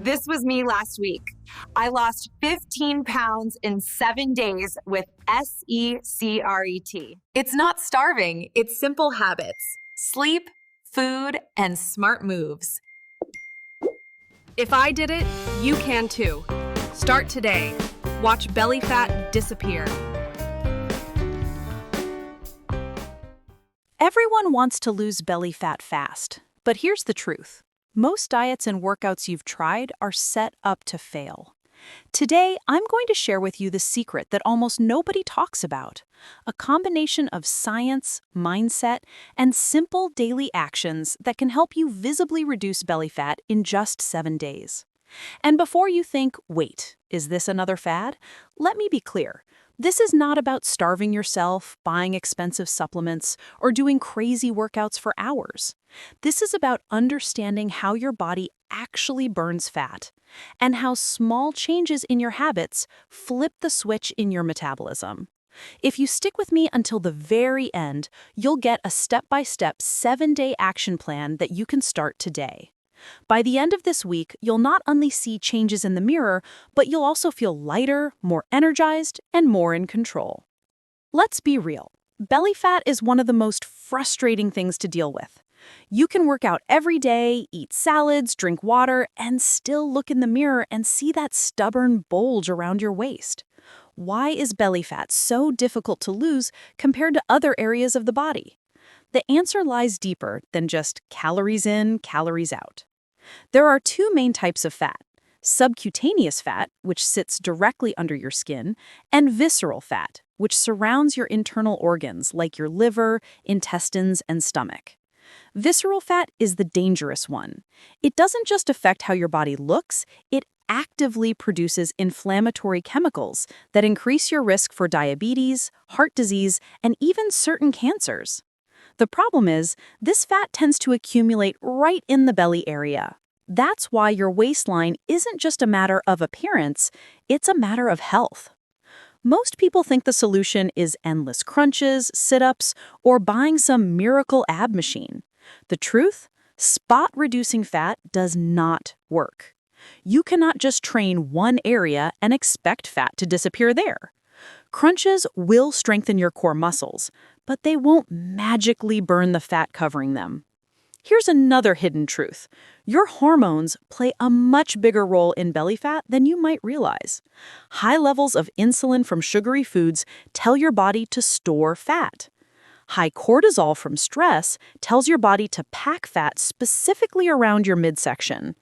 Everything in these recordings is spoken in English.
This was me last week. I lost 15 pounds in 7 days with SECRET. It's not starving, it's simple habits. Sleep, food, and smart moves. If I did it, you can too. Start today. Watch belly fat disappear. Everyone wants to lose belly fat fast, but here's the truth. Most diets and workouts you've tried are set up to fail. Today, I'm going to share with you the secret that almost nobody talks about, a combination of science, mindset, and simple daily actions that can help you visibly reduce belly fat in just 7 days. And before you think, wait, is this another fad? Let me be clear. This is not about starving yourself, buying expensive supplements, or doing crazy workouts for hours. This is about understanding how your body actually burns fat, and how small changes in your habits flip the switch in your metabolism. If you stick with me until the very end, you'll get a step-by-step 7-day action plan that you can start today. By the end of this week, you'll not only see changes in the mirror, but you'll also feel lighter, more energized, and more in control. Let's be real. Belly fat is one of the most frustrating things to deal with. You can work out every day, eat salads, drink water, and still look in the mirror and see that stubborn bulge around your waist. Why is belly fat so difficult to lose compared to other areas of the body? The answer lies deeper than just calories in, calories out. There are two main types of fat: subcutaneous fat, which sits directly under your skin, and visceral fat, which surrounds your internal organs like your liver, intestines, and stomach. Visceral fat is the dangerous one. It doesn't just affect how your body looks, it actively produces inflammatory chemicals that increase your risk for diabetes, heart disease, and even certain cancers. The problem is, this fat tends to accumulate right in the belly area. That's why your waistline isn't just a matter of appearance, it's a matter of health. Most people think the solution is endless crunches, sit-ups, or buying some miracle ab machine. The truth? Spot-reducing fat does not work. You cannot just train one area and expect fat to disappear there. Crunches will strengthen your core muscles, but they won't magically burn the fat covering them. Here's another hidden truth. Your hormones play a much bigger role in belly fat than you might realize. High levels of insulin from sugary foods tell your body to store fat. High cortisol from stress tells your body to pack fat specifically around your midsection.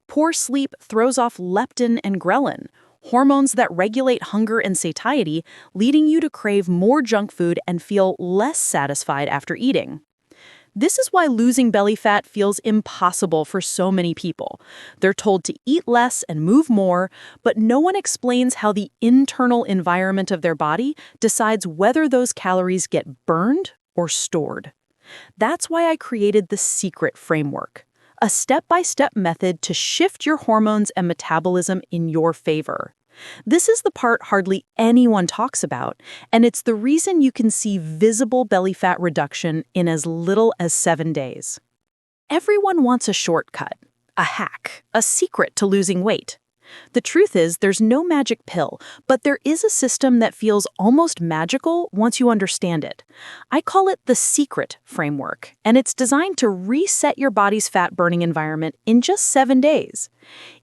Poor sleep throws off leptin and ghrelin, hormones that regulate hunger and satiety, leading you to crave more junk food and feel less satisfied after eating. This is why losing belly fat feels impossible for so many people. They're told to eat less and move more, but no one explains how the internal environment of their body decides whether those calories get burned or stored. That's why I created the Secret Framework, a step-by-step method to shift your hormones and metabolism in your favor. This is the part hardly anyone talks about, and it's the reason you can see visible belly fat reduction in as little as 7 days. Everyone wants a shortcut, a hack, a secret to losing weight. The truth is, there's no magic pill, but there is a system that feels almost magical once you understand it. I call it the Secret Framework, and it's designed to reset your body's fat-burning environment in just 7 days.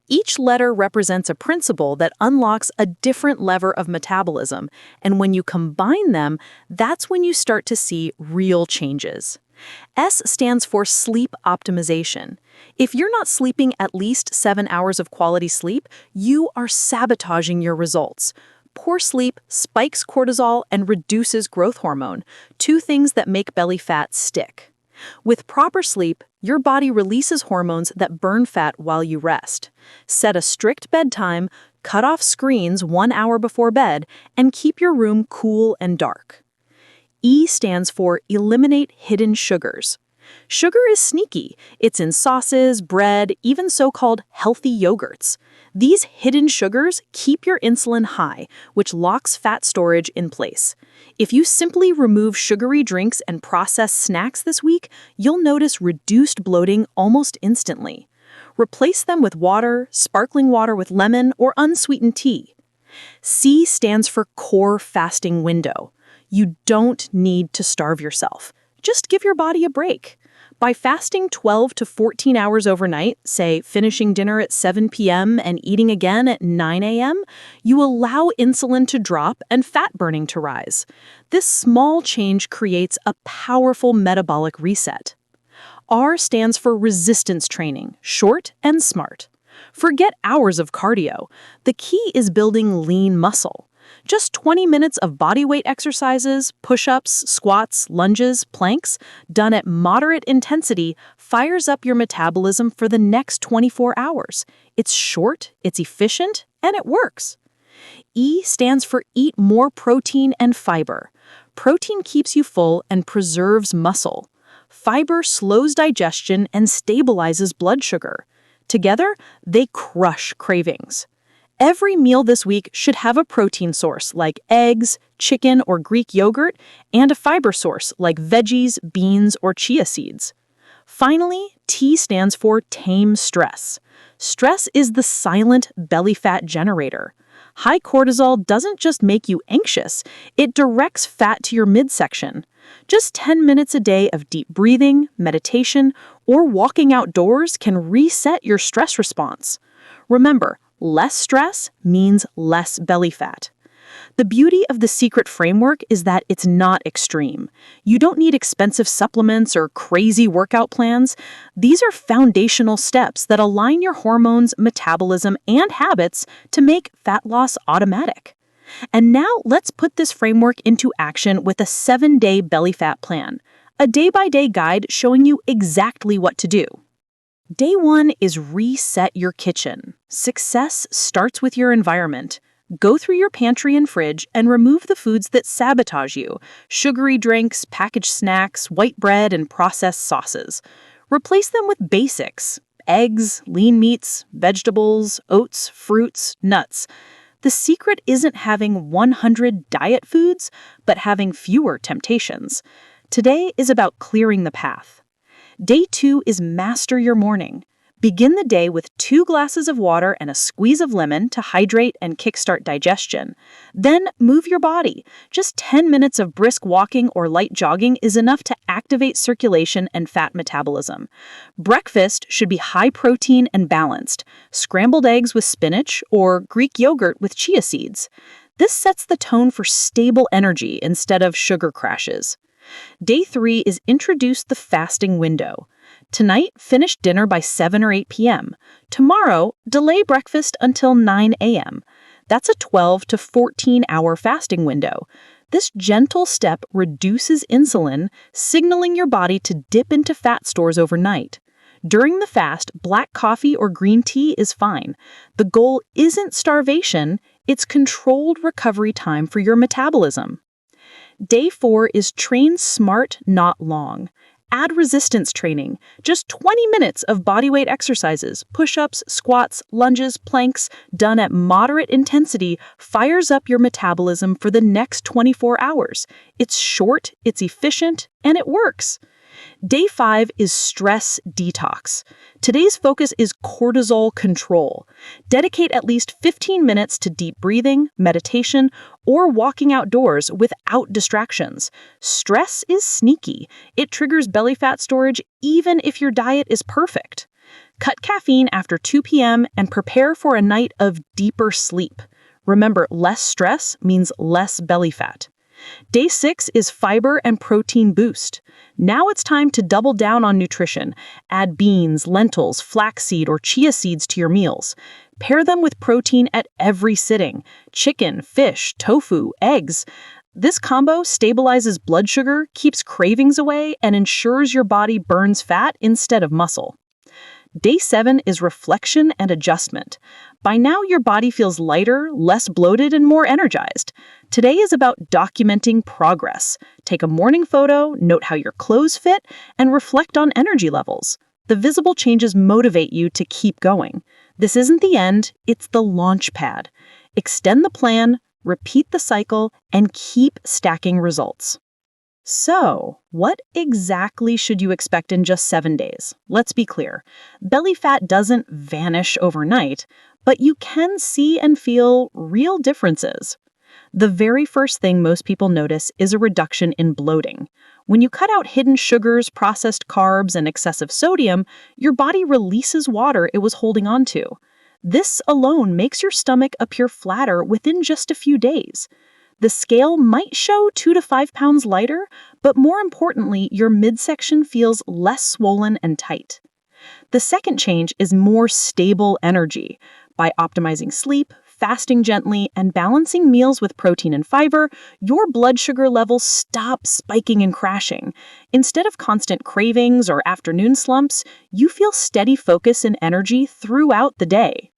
Each letter represents a principle that unlocks a different lever of metabolism, and when you combine them, that's when you start to see real changes. S stands for sleep optimization. If you're not sleeping at least 7 hours of quality sleep, you are sabotaging your results. Poor sleep spikes cortisol and reduces growth hormone, two things that make belly fat stick. With proper sleep, your body releases hormones that burn fat while you rest. Set a strict bedtime, cut off screens 1 hour before bed, and keep your room cool and dark. E stands for eliminate hidden sugars. Sugar is sneaky. It's in sauces, bread, even so-called healthy yogurts. These hidden sugars keep your insulin high, which locks fat storage in place. If you simply remove sugary drinks and processed snacks this week, you'll notice reduced bloating almost instantly. Replace them with water, sparkling water with lemon, or unsweetened tea. C stands for core fasting window. You don't need to starve yourself. Just give your body a break. By fasting 12 to 14 hours overnight, say finishing dinner at 7 p.m. and eating again at 9 a.m., you allow insulin to drop and fat burning to rise. This small change creates a powerful metabolic reset. R stands for resistance training, short and smart. Forget hours of cardio. The key is building lean muscle. Just 20 minutes of bodyweight exercises, push-ups, squats, lunges, planks, done at moderate intensity, fires up your metabolism for the next 24 hours. It's short, it's efficient, and it works. E stands for eat more protein and fiber. Protein keeps you full and preserves muscle. Fiber slows digestion and stabilizes blood sugar. Together, they crush cravings. Every meal this week should have a protein source like eggs, chicken, or Greek yogurt, and a fiber source like veggies, beans, or chia seeds. Finally, T stands for tame stress. Stress is the silent belly fat generator. High cortisol doesn't just make you anxious, it directs fat to your midsection. Just 10 minutes a day of deep breathing, meditation, or walking outdoors can reset your stress response. Remember, less stress means less belly fat. The beauty of the secret framework is that it's not extreme. You don't need expensive supplements or crazy workout plans. These are foundational steps that align your hormones, metabolism, and habits to make fat loss automatic. And now let's put this framework into action with a 7-day belly fat plan, a day-by-day guide showing you exactly what to do. Day 1 is reset your kitchen. Success starts with your environment. Go through your pantry and fridge and remove the foods that sabotage you: sugary drinks, packaged snacks, white bread, and processed sauces. Replace them with basics: eggs, lean meats, vegetables, oats, fruits, nuts. The secret isn't having 100 diet foods, but having fewer temptations. Today is about clearing the path. Day 2 is master your morning. Begin the day with 2 glasses of water and a squeeze of lemon to hydrate and kickstart digestion. Then move your body. Just 10 minutes of brisk walking or light jogging is enough to activate circulation and fat metabolism. Breakfast should be high protein and balanced: scrambled eggs with spinach or Greek yogurt with chia seeds. This sets the tone for stable energy instead of sugar crashes. Day 3 is introduce the fasting window. Tonight, finish dinner by 7 or 8 p.m. Tomorrow, delay breakfast until 9 a.m. That's a 12 to 14-hour fasting window. This gentle step reduces insulin, signaling your body to dip into fat stores overnight. During the fast, black coffee or green tea is fine. The goal isn't starvation, it's controlled recovery time for your metabolism. Day 4 is train smart, not long. Add resistance training. Just 20 minutes of bodyweight exercises, push-ups, squats, lunges, planks, done at moderate intensity, fires up your metabolism for the next 24 hours. It's short, it's efficient, and it works. Day 5 is stress detox. Today's focus is cortisol control. Dedicate at least 15 minutes to deep breathing, meditation, or walking outdoors without distractions. Stress is sneaky. It triggers belly fat storage even if your diet is perfect. Cut caffeine after 2 p.m. and prepare for a night of deeper sleep. Remember, less stress means less belly fat. Day 6 is fiber and protein boost. Now it's time to double down on nutrition. Add beans, lentils, flaxseed, or chia seeds to your meals. Pair them with protein at every sitting: chicken, fish, tofu, eggs. This combo stabilizes blood sugar, keeps cravings away, and ensures your body burns fat instead of muscle. Day 7 is reflection and adjustment. By now, your body feels lighter, less bloated, and more energized. Today is about documenting progress. Take a morning photo, note how your clothes fit, and reflect on energy levels. The visible changes motivate you to keep going. This isn't the end, it's the launch pad. Extend the plan, repeat the cycle, and keep stacking results. So, what exactly should you expect in just 7 days? Let's be clear. Belly fat doesn't vanish overnight, but you can see and feel real differences. The very first thing most people notice is a reduction in bloating. When you cut out hidden sugars, processed carbs, and excessive sodium, your body releases water it was holding on to. This alone makes your stomach appear flatter within just a few days. The scale might show 2 to 5 pounds lighter, but more importantly, your midsection feels less swollen and tight. The second change is more stable energy. By optimizing sleep, fasting gently, and balancing meals with protein and fiber, your blood sugar levels stop spiking and crashing. Instead of constant cravings or afternoon slumps, you feel steady focus and energy throughout the day.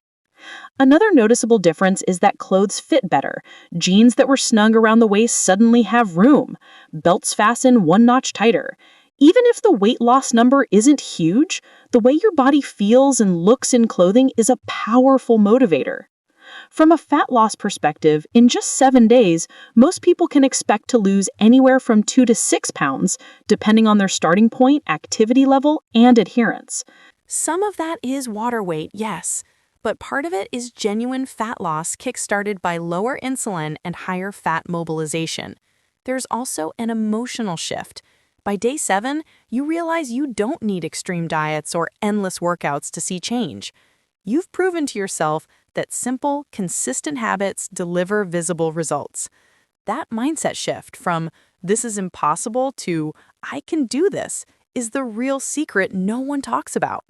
Another noticeable difference is that clothes fit better. Jeans that were snug around the waist suddenly have room. Belts fasten one notch tighter. Even if the weight loss number isn't huge, the way your body feels and looks in clothing is a powerful motivator. From a fat loss perspective, in just 7 days, most people can expect to lose anywhere from 2 to 6 pounds, depending on their starting point, activity level, and adherence. Some of that is water weight, yes, but part of it is genuine fat loss kickstarted by lower insulin and higher fat mobilization. There's also an emotional shift. By day 7, you realize you don't need extreme diets or endless workouts to see change. You've proven to yourself that simple, consistent habits deliver visible results. That mindset shift from "this is impossible" to "I can do this" is the real secret no one talks about.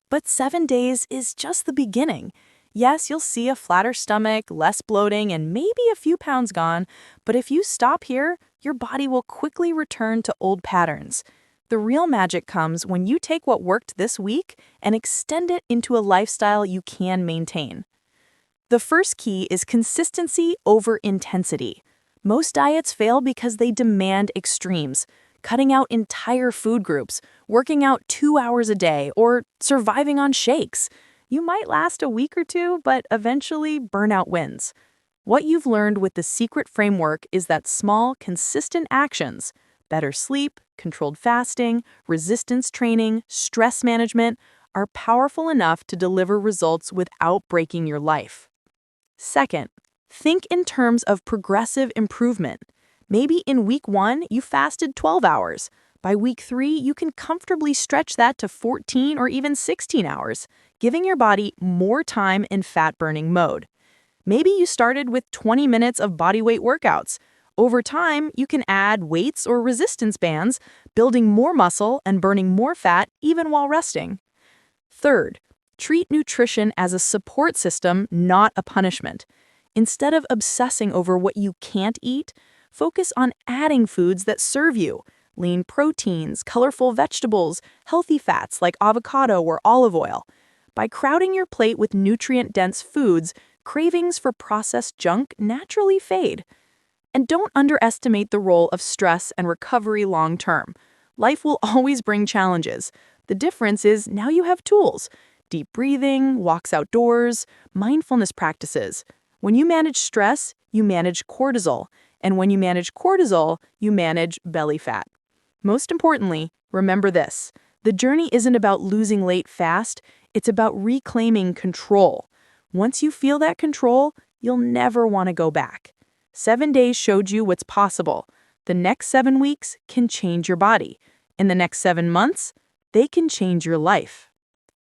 But 7 days is just the beginning. Yes, you'll see a flatter stomach, less bloating, and maybe a few pounds gone, but if you stop here, your body will quickly return to old patterns. The real magic comes when you take what worked this week and extend it into a lifestyle you can maintain. The first key is consistency over intensity. Most diets fail because they demand extremes, cutting out entire food groups, working out 2 hours a day, or surviving on shakes. You might last a week or two, but eventually burnout wins. What you've learned with the secret framework is that small, consistent actions, better sleep, controlled fasting, resistance training, stress management, are powerful enough to deliver results without breaking your life. Second, think in terms of progressive improvement. Maybe in week 1, you fasted 12 hours. By week 3, you can comfortably stretch that to 14 or even 16 hours, giving your body more time in fat-burning mode. Maybe you started with 20 minutes of bodyweight workouts. Over time, you can add weights or resistance bands, building more muscle and burning more fat even while resting. Third, treat nutrition as a support system, not a punishment. Instead of obsessing over what you can't eat, focus on adding foods that serve you. Lean proteins, colorful vegetables, healthy fats like avocado or olive oil. By crowding your plate with nutrient-dense foods, cravings for processed junk naturally fade. And don't underestimate the role of stress and recovery long-term. Life will always bring challenges. The difference is now you have tools. Deep breathing, walks outdoors, mindfulness practices. When you manage stress, you manage cortisol. And when you manage cortisol, you manage belly fat. Most importantly, remember this. The journey isn't about losing weight fast, it's about reclaiming control. Once you feel that control, you'll never want to go back. 7 days showed you what's possible. The next 7 weeks can change your body. In the next 7 months, they can change your life.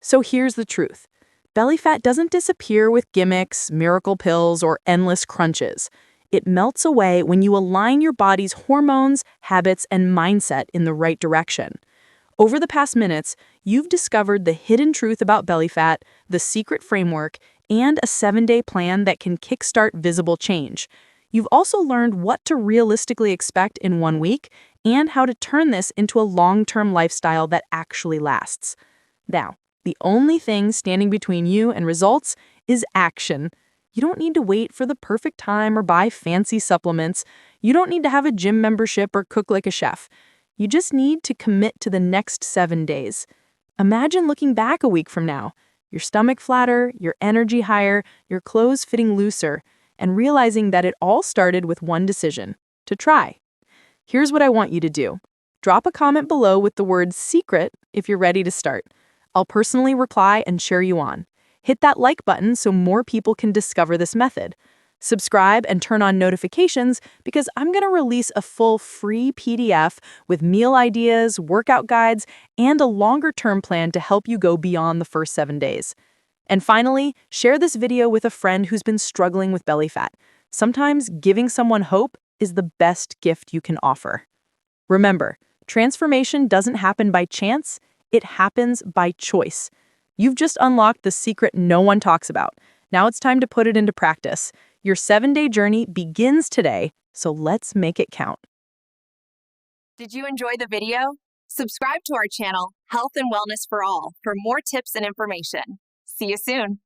So here's the truth. Belly fat doesn't disappear with gimmicks, miracle pills, or endless crunches. It melts away when you align your body's hormones, habits, and mindset in the right direction. Over the past minutes, you've discovered the hidden truth about belly fat, the secret framework, and a 7-day plan that can kickstart visible change. You've also learned what to realistically expect in 1 week and how to turn this into a long-term lifestyle that actually lasts. Now, the only thing standing between you and results is action. You don't need to wait for the perfect time or buy fancy supplements. You don't need to have a gym membership or cook like a chef. You just need to commit to the next 7 days. Imagine looking back a week from now, your stomach flatter, your energy higher, your clothes fitting looser, and realizing that it all started with one decision: to try. Here's what I want you to do. Drop a comment below with the word secret if you're ready to start. I'll personally reply and cheer you on. Hit that like button so more people can discover this method. Subscribe and turn on notifications because I'm going to release a full free PDF with meal ideas, workout guides, and a longer-term plan to help you go beyond the first 7 days. And finally, share this video with a friend who's been struggling with belly fat. Sometimes giving someone hope is the best gift you can offer. Remember, transformation doesn't happen by chance, it happens by choice. You've just unlocked the secret no one talks about. Now it's time to put it into practice. Your 7-day journey begins today, so let's make it count. Did you enjoy the video? Subscribe to our channel, Health and Wellness for All, for more tips and information. See you soon.